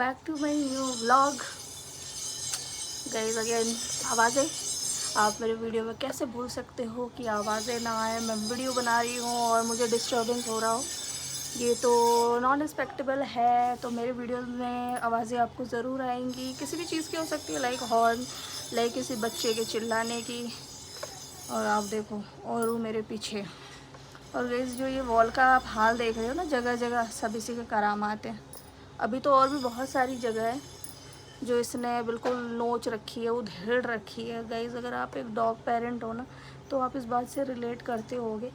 Back to my new vlog. Guys again आवाज़ें, आप मेरे वीडियो में कैसे भूल सकते हो कि आवाज़ें ना आए। मैं वीडियो बना रही हूँ और मुझे डिस्टर्बेंस हो रहा हो, ये तो नॉन एक्सपेक्टेबल है। तो मेरे वीडियो में आवाज़ें आपको ज़रूर आएंगी, किसी भी चीज़ की हो सकती है, लाइक हॉर्न, लाइक किसी बच्चे के चिल्लाने की। और आप देखो और वो मेरे पीछे। और गाइस जो ये वॉल का आप हाल देख रहे हो ना, जगह जगह सब इसी के करामात हैं। अभी तो और भी बहुत सारी जगह है जो इसने बिल्कुल नोच रखी है, उधेड़ रखी है। गाइस अगर आप एक डॉग पेरेंट हो ना, तो आप इस बात से रिलेट करते होगे।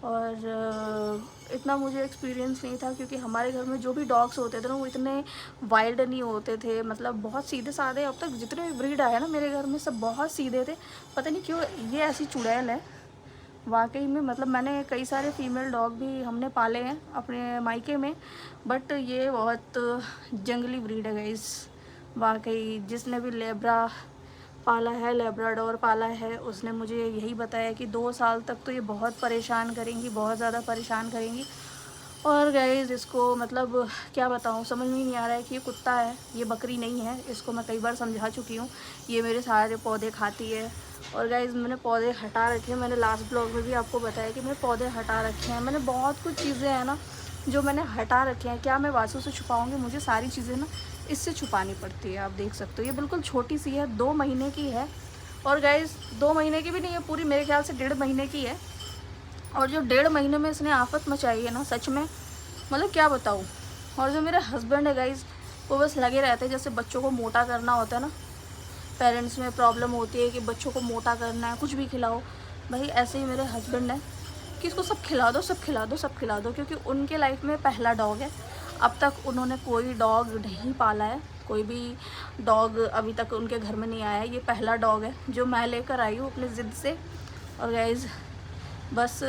और इतना मुझे एक्सपीरियंस नहीं था, क्योंकि हमारे घर में जो भी डॉग्स होते थे ना, वो इतने वाइल्ड नहीं होते थे, मतलब बहुत सीधे साधे। अब तक जितने ब्रीड आए ना मेरे घर में, सब बहुत सीधे थे। पता नहीं क्यों ये ऐसी चुड़ैल है वाकई में। मतलब मैंने कई सारे फीमेल डॉग भी हमने पाले हैं अपने मायके में, बट ये बहुत जंगली ब्रीड है गाइस। वाकई जिसने भी लेब्रा पाला है, लेब्राडोर पाला है, उसने मुझे यही बताया कि 2 साल तक तो ये बहुत परेशान करेंगी, बहुत ज़्यादा परेशान करेंगी। और गाइस इसको मतलब क्या बताऊँ, समझ में ही नहीं आ रहा है कि ये कुत्ता है, ये बकरी नहीं है। इसको मैं कई बार समझा चुकी हूँ। ये मेरे सारे पौधे खाती है। और गाइस मैंने पौधे हटा रखे हैं, मैंने लास्ट ब्लॉग में भी आपको बताया कि मैंने पौधे हटा रखे हैं। मैंने बहुत कुछ चीज़ें हैं ना जो मैंने हटा रखे हैं। क्या मैं वासु से छुपाऊँगी? मुझे सारी चीज़ें ना इससे छुपानी पड़ती है। आप देख सकते हो ये बिल्कुल छोटी सी है, 2 महीने की है। और गाइस 2 महीने की भी नहीं है पूरी, मेरे ख्याल से 1.5 महीने की है। और जो 1.5 महीने में इसने आफत मचाई है ना, सच में मतलब क्या बताऊँ। और जो मेरे हस्बैंड है गाइस, वो बस लगे रहते हैं जैसे बच्चों को मोटा करना होता है ना, पेरेंट्स में प्रॉब्लम होती है कि बच्चों को मोटा करना है, कुछ भी खिलाओ। भाई ऐसे ही मेरे हस्बैंड है कि इसको सब खिला दो, सब खिला दो, सब खिला दो, क्योंकि उनके लाइफ में पहला डॉग है। अब तक उन्होंने कोई डॉग नहीं पाला है, कोई भी डॉग अभी तक उनके घर में नहीं आया है। ये पहला डॉग है जो मैं लेकर आई हूँ अपनी ज़िद से। और गाइस बस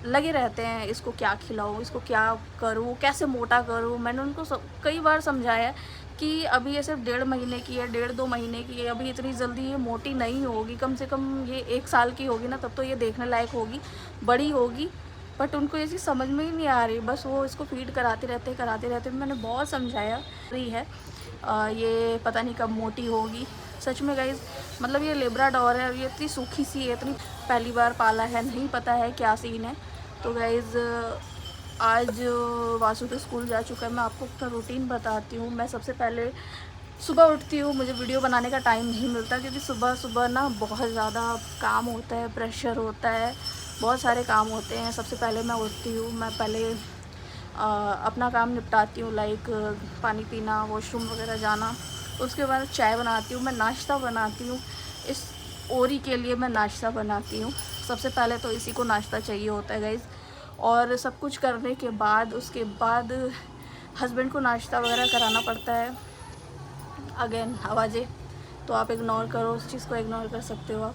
लगे रहते हैं, इसको क्या खिलाऊँ, इसको क्या करूँ, कैसे मोटा करूँ। मैंने उनको कई बार समझाया कि अभी ये सिर्फ 1.5 महीने की है, 1.5-2 महीने की है, अभी इतनी जल्दी ये मोटी नहीं होगी। कम से कम ये 1 साल की होगी ना, तब तो ये देखने लायक होगी, बड़ी होगी। बट उनको ये चीज़ समझ में ही नहीं आ रही, बस वो इसको फीड कराते रहते। मैंने बहुत समझाया रही है ये पता नहीं कब मोटी होगी। सच में गाइज मतलब ये लेब्राडोर है और ये इतनी सूखी सी है, इतनी पहली बार पाला है, नहीं पता है क्या सीन है। तो गाइज आज वासु तो स्कूल जा चुका है। मैं आपको अपना रूटीन बताती हूँ। मैं सबसे पहले सुबह उठती हूँ, मुझे वीडियो बनाने का टाइम नहीं मिलता, क्योंकि सुबह सुबह ना बहुत ज़्यादा काम होता है, प्रेशर होता है, बहुत सारे काम होते हैं। सबसे पहले मैं उठती हूँ, मैं पहले अपना काम निपटाती हूँ, लाइक पानी पीना, वॉशरूम वगैरह जाना। उसके बाद चाय बनाती हूँ, मैं नाश्ता बनाती हूँ। इस ओरी के लिए मैं नाश्ता बनाती हूँ। सबसे पहले तो इसी को नाश्ता चाहिए होता है गाइज़। और सब कुछ करने के बाद उसके बाद हस्बैंड को नाश्ता वगैरह कराना पड़ता है। अगेन आवाज़ें, तो आप इग्नोर करो, उस चीज़ को इग्नोर कर सकते हो आप।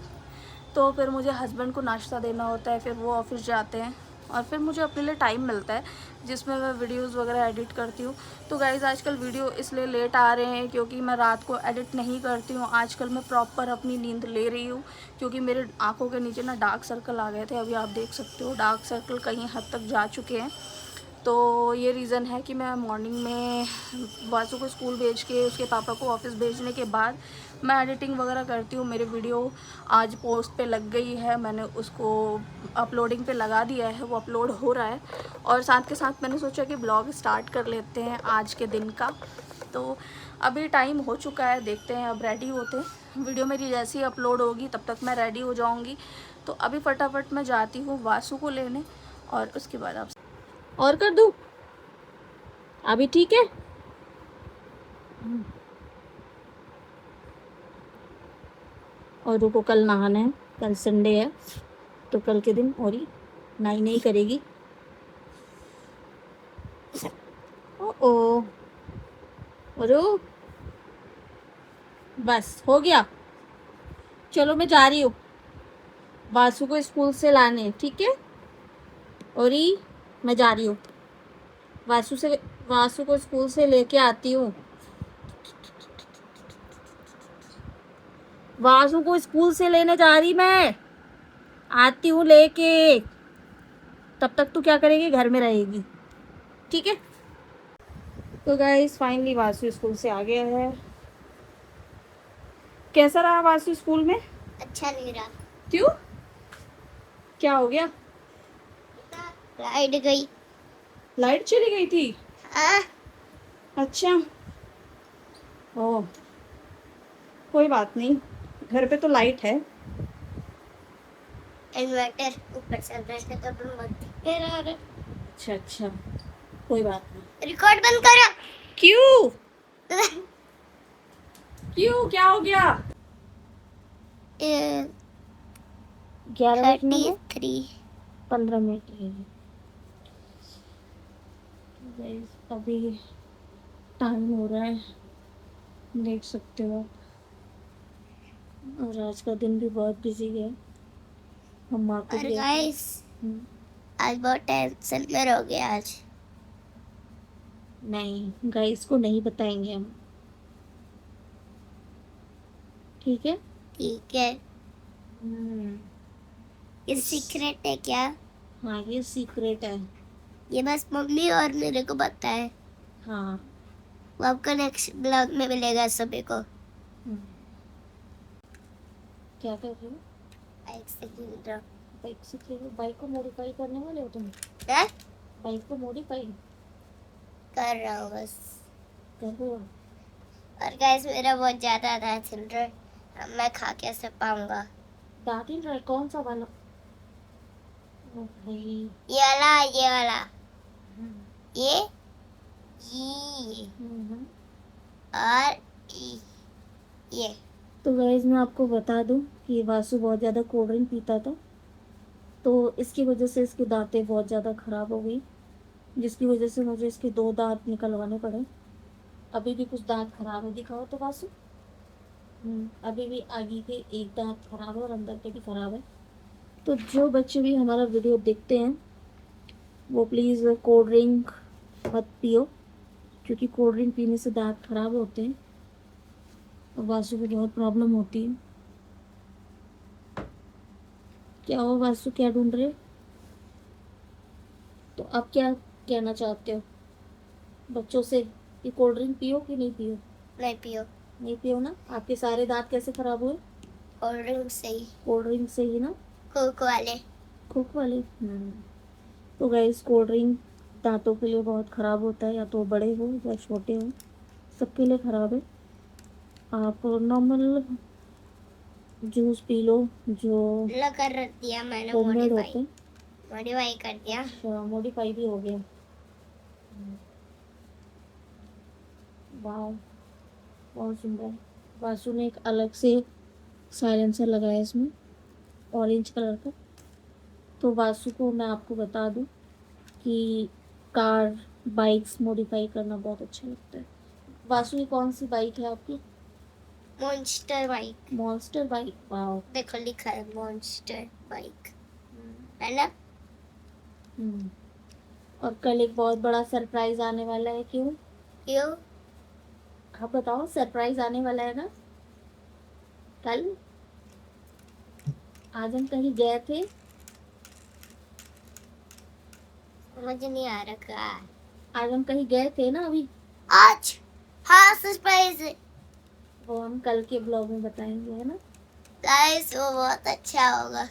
तो फिर मुझे हस्बैंड को नाश्ता देना होता है, फिर वो ऑफिस जाते हैं और फिर मुझे अपने लिए टाइम मिलता है जिसमें मैं वीडियोस वगैरह एडिट करती हूँ। तो गाइज़ आजकल वीडियो इसलिए लेट आ रहे हैं क्योंकि मैं रात को एडिट नहीं करती हूँ। आजकल मैं प्रॉपर अपनी नींद ले रही हूँ, क्योंकि मेरे आँखों के नीचे ना डार्क सर्कल आ गए थे। अभी आप देख सकते हो डार्क सर्कल कहीं हद तक जा चुके हैं। तो ये रीज़न है कि मैं मॉर्निंग में वासु को स्कूल भेज के उसके पापा को ऑफिस भेजने के बाद मैं एडिटिंग वगैरह करती हूँ। मेरे वीडियो आज पोस्ट पे लग गई है, मैंने उसको अपलोडिंग पे लगा दिया है, वो अपलोड हो रहा है। और साथ के साथ मैंने सोचा कि ब्लॉग स्टार्ट कर लेते हैं आज के दिन का। तो अभी टाइम हो चुका है, देखते हैं अब रेडी होते हैं। वीडियो मेरी जैसे ही अपलोड होगी तब तक मैं रेडी हो जाऊँगी। तो अभी फटाफट मैं जाती हूँ वासु को लेने और उसके बाद आप और कर दूँ। अभी ठीक है। और रुको, कल नहाना है, कल संडे है, तो कल के दिन और ही नाई नहीं करेगी। ओ रुक, बस हो गया। चलो मैं जा रही हूँ वासु को स्कूल से लाने, ठीक है। और ही मैं जा रही हूँ वासु को स्कूल से लेके आती हूँ। वासु को स्कूल से लेने जा रही मैं, आती हूँ लेके। तब तक तू क्या करेगी, घर में रहेगी, ठीक है। तो गाइस फाइनली वासु स्कूल से आ गया है। कैसा रहा वासु स्कूल में? अच्छा नहीं रहा। क्यों? क्या हो गया? लाइट गई। लाइट चली गई थी? हाँ। अच्छा। ओह, कोई बात नहीं, घर पे तो लाइट है। इन्वर्टर ऊपर चल रहा है तो मत अच्छा अच्छा, कोई बात नहीं। रिकॉर्ड बंद करो। क्यों? क्यों, क्या हो गया? 11 बजने में 15 मिनट लगेंगे। अभी टाइम हो रहा है, देख सकते हो आप। और आज का दिन भी बहुत बिजी गया। हम मार्केट गए थे। गाइस आज बहुत टेंशन में रहोगे आज। नहीं, गाइस को नहीं बताएंगे हम, ठीक है? ठीक है। ये सीक्रेट है क्या? हाँ, ये सीक्रेट है। ये बस मम्मी और मेरे को पता है। हाँ। वो आपका नेक्स्ट ब्लॉग में मिलेगा सभी को। क्या कर रहे हो? बाइक से खेल रहा हूँ। बाइक से खेल रहे हो? बाइक को मॉडिफाई करने वाले हो तुम? क्या बाइक को मॉडिफाई कर रहा हूँ बस। कर रहे हो? और गाइस मेरा बहुत ज्यादा दांत हिल रहा है। अब मैं खा कैसे पाऊंगा? दांत हिल रहा है? कौन सा वाला? ओ भाई। ये वाला, ये वाला, हम्म, ये और ये। तो गाइस मैं आपको बता दूं कि वासु बहुत ज़्यादा कोल्ड ड्रिंक पीता था, तो इसकी वजह से इसकी दांतें बहुत ज़्यादा ख़राब हो गई, जिसकी वजह से मुझे इसके 2 दांत निकलवाने पड़े। अभी भी कुछ दांत खराब है, दिखाओ तो वासु। अभी भी आगे के एक दांत खराब है और अंदर के भी खराब है। तो जो बच्चे भी हमारा वीडियो देखते हैं वो प्लीज़ कोल्ड ड्रिंक मत पियो, क्योंकि कोल्ड ड्रिंक पीने से दांत खराब होते हैं और वासु को बहुत प्रॉब्लम होती है। क्या हो वासु, क्या ढूंढ रहे हो? तो आप क्या कहना चाहते हो बच्चों से कि कोल्ड ड्रिंक पियो कि नहीं पियो? नहीं पियो। नहीं पियो ना। आपके सारे दांत कैसे खराब हुए? कोल्ड ड्रिंक से ही। कोल्ड ड्रिंक से ही ना? कोक वाले। कोक वाले। तो गाइस कोल्ड ड्रिंक दांतों के लिए बहुत ख़राब होता है, या तो बड़े हो या छोटे हो, सबके लिए ख़राब है। आप नॉर्मल जूस पी लो जो कर दिया मैंने होममेड मॉडिफाई। होते हैं। मॉडिफाई कर दिया। अच्छा, मॉडिफाई भी हो गया। वाह, बहुत सुंदर। वासु ने एक अलग से साइलेंसर लगाया इसमें, ऑरेंज कलर का। तो वासु को मैं आपको बता दूं कि कार बाइक्स मॉडिफाई करना बहुत अच्छा लगता है। वासु, ये कौन सी बाइक है आपकी? Monster bike. Monster bike. वाह। देखो लिखा है मॉन्स्टर बाइक, है ना? और कल एक बहुत बड़ा सरप्राइज आने वाला है। क्यों? क्यों? आप बताओ, सरप्राइज आने वाला है ना कल। आज हम कहीं गए थे। मुझे नहीं आ रखा। आज हम कहीं गए थे ना अभी। आज? हाँ सरप्राइज है। वो हम कल के ब्लॉग में बताएंगे, है ना? गाइस वो बहुत अच्छा होगा।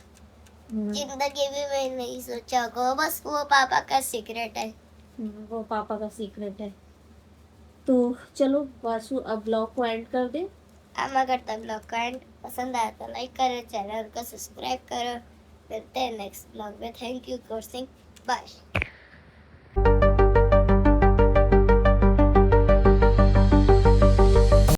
जिंदगी में मैं नहीं सोचा होगा, बस वो पापा का सीक्रेट है। वो पापा का सीक्रेट है। तो चलो वासु, अब ब्लॉग को एंड कर दे। मैं करता ब्लॉग का एंड। पसंद आया तो लाइक करो, चैनल को सब्सक्राइब करो। मिलते हैं नेक्स्ट ब्लॉग में। Thank you for watching. Bye.